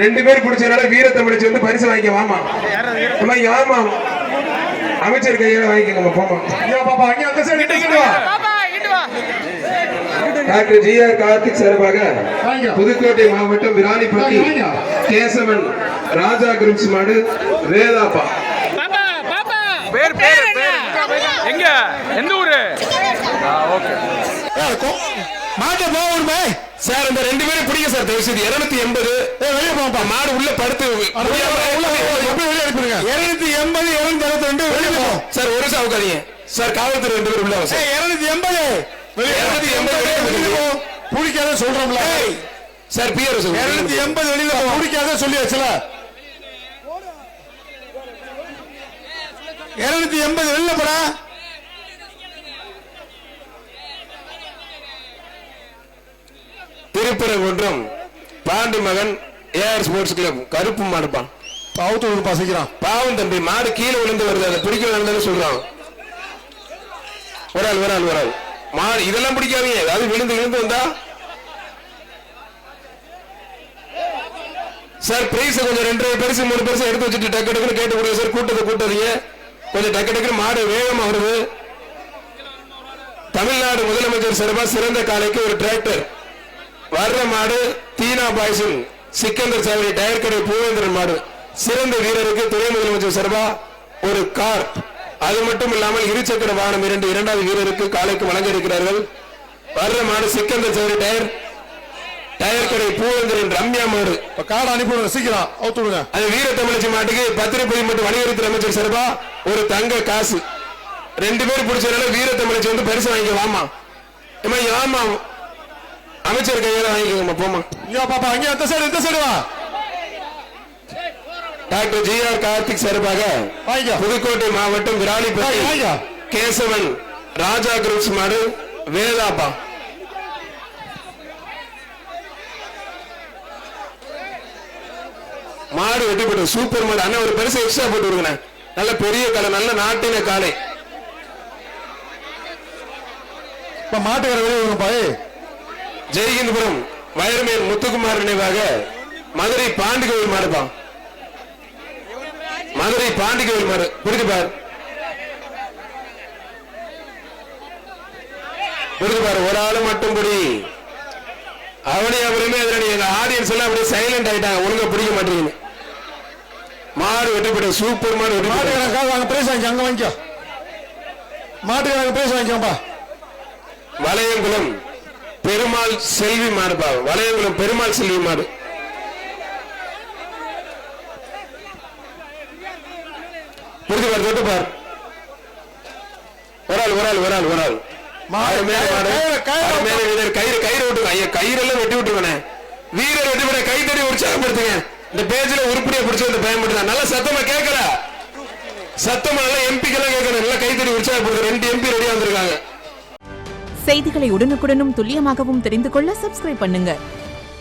2 பேர் பிடிச்சதுனால வீரத்தமிழ்ச்சி வந்து பரிசு வாங்கிக்க வாமா. அம்மா இங்க வாமா. அமைச்சர் கையில வாங்கிக்கோங்க போமா. பாப்பா அங்க அந்த சைடு இங்கிட்டு வா. Doctor GR. கார்த்திக் சார்பாக புதுக்கோட்டை மாவட்டம் விராலிப்பட்டி கேசவன் ராஜா குரூப்ஸ் மாடு வேதாப்பா. பேர் பேர் எங்க எந்த ஊரு? ஓகே மாட்ட போவுமே சார் இந்த 2 பேரும் பிடிக்க சார் தயவு செய்து 280 வெளிய போப்பா. மாடு உள்ள படுத்து உள்ள எப்படி வெளிய அனுப்புங்க? 280 262 வெளிய போ. சார் ஒரு சாவுக்காதீங்க சார். காவல்துறை 2 பேர் உள்ள வா சார். 280 வெளிய 280 புடிக்காத சொல்றோம்ல சார். பிஆர் சார் 280 வெளிய போ. புடிக்காத சொல்லியாச்சுல. 280 வெளிய போடா. திருப்பரங்குன்றம் பாண்டி மகன் ஏஆர் ஸ்போர்ட்ஸ் கிளப் கருப்பு மாடுப்பான். அவுத்து விடு பாசிக்கிறான். பாவம் தம்பி மாடு கீழே விழுந்து வருது. அதை பிடிக்க வேண்டாம்னு சொல்றான். ஒரு ஆள் மாடு இதெல்லாம் பிடிக்காதீங்க. அதாவது விழுந்து வந்தா சார் பிரைஸ் கொஞ்சம் 2 பரிசு 3 பரிசு எடுத்து வச்சுட்டு டக்கு டக்குன்னு கேட்டு கொடுங்க சார். கூட்டாதீங்க கொஞ்சம் டக்கு டக்குன்னு மாடு வேகமா வருது. தமிழ்நாடு முதலமைச்சர் சார்பா சிறந்த காலைக்கு ஒரு டிராக்டர் வர்ற மாடு தீனா பாய்சன் சிக்கந்தர் சாவடி டயர் கடை பூவேந்திரன் மாடு. சிறந்த வீரருக்கு துணை முதலமைச்சர் சார்பா ஒரு கார். அது மட்டும் இல்லாமல் இருசக்கர வாகனம் 2 இரண்டாவது வீரருக்கு காலைக்கு வழங்க இருக்கிறார்கள். வர்ற மாடு சிக்கந்தர் சாவடி டயர் கடை பூவேந்திரன் ரம்யா மாடு. கார்டு அனுப்பி சீக்கிரம் அவுத்து விடுங்க. அது வீர தமிழச்சி மாட்டுக்கு பத்திரப்பதி மற்றும் வணிகத்துறை அமைச்சர் சார்பா ஒரு தங்க காசு. 2 பேர் பிடிச்சதுனால வீர தமிழச்சி வந்து பரிசு வாங்கிக்க வாமா. ஆமா அமைச்சர் கையில வாங்கிக்கோங்க போமா. பாப்பா அங்க அந்த சைடு வா. Doctor GR. கார்த்திக் சார்பாக புதுக்கோட்டை மாவட்டம் விராலிப்பட்டி கேசவன் ராஜா குரூப்ஸ் மாடு வேதாப்பா. மாடு வெட்டி போட்டு சூப்பர் மாடு. அண்ணா ஒரு பெருசு எக்ஸ்ட்ரா போட்டு விடுங்க. நல்ல பெரிய காலை நல்ல நாட்டின காலை. மாட்டுக்கிற வெளியே ஜெயகிந்தபுரம் வைரமேல் முத்துக்குமார் நினைவாக மதுரை பாண்டிகோவில் மாடுப்பா. மதுரை பாண்டிகோவில் மாடு புரிஞ்சு பாரு ஒரு ஆளு மட்டும் புடி. அவனே அவருமே எங்க ஆடியன்ஸ் எல்லாம் அப்படியே சைலண்ட் ஆயிட்டாங்க. ஒழுங்கா பிடிக்க மாட்டேங்குது. மாடு வெட்டிப்பட்ட சூப்பர் மாடு. மாட்டுக்காரங்க பிரைஸ் வாங்கி அங்க வாங்கிக்கோ. மாட்டுக்காரங்க பிரைஸ் வாங்கிக்கோப்பா. வளையங்குளம் பெருமாள் செல்வி மாடுப்பா. வளையங்குளம் பெருமாள் செல்வி மாடு. புரிஞ்சு பாரு தொட்டு பாரு. ஒரு ஆள் கயிறு விட்டுங்க. ஐயா கயிறெல்லாம் வெட்டி விட்டுருக்கேன். வீரர் வெட்டி விட கை தடி உற்சாகப்படுத்துங்க. இந்த பேஜ்ல உருப்படியா பிடிச்ச இந்த பயம் மட்டும் நல்லா சத்தமா கேட்கல. சத்தமா நல்லா எம்பிக்கெல்லாம் கேட்கணும். நல்லா கை தடி உற்சாகப்படுத்து. 2 MP ரெடியா வந்திருக்காங்க. செய்திகளை உடனுக்குடனும் துல்லியமாகவும் தெரிந்து கொள்ள சப்ஸ்கிரைப் பண்ணுங்க.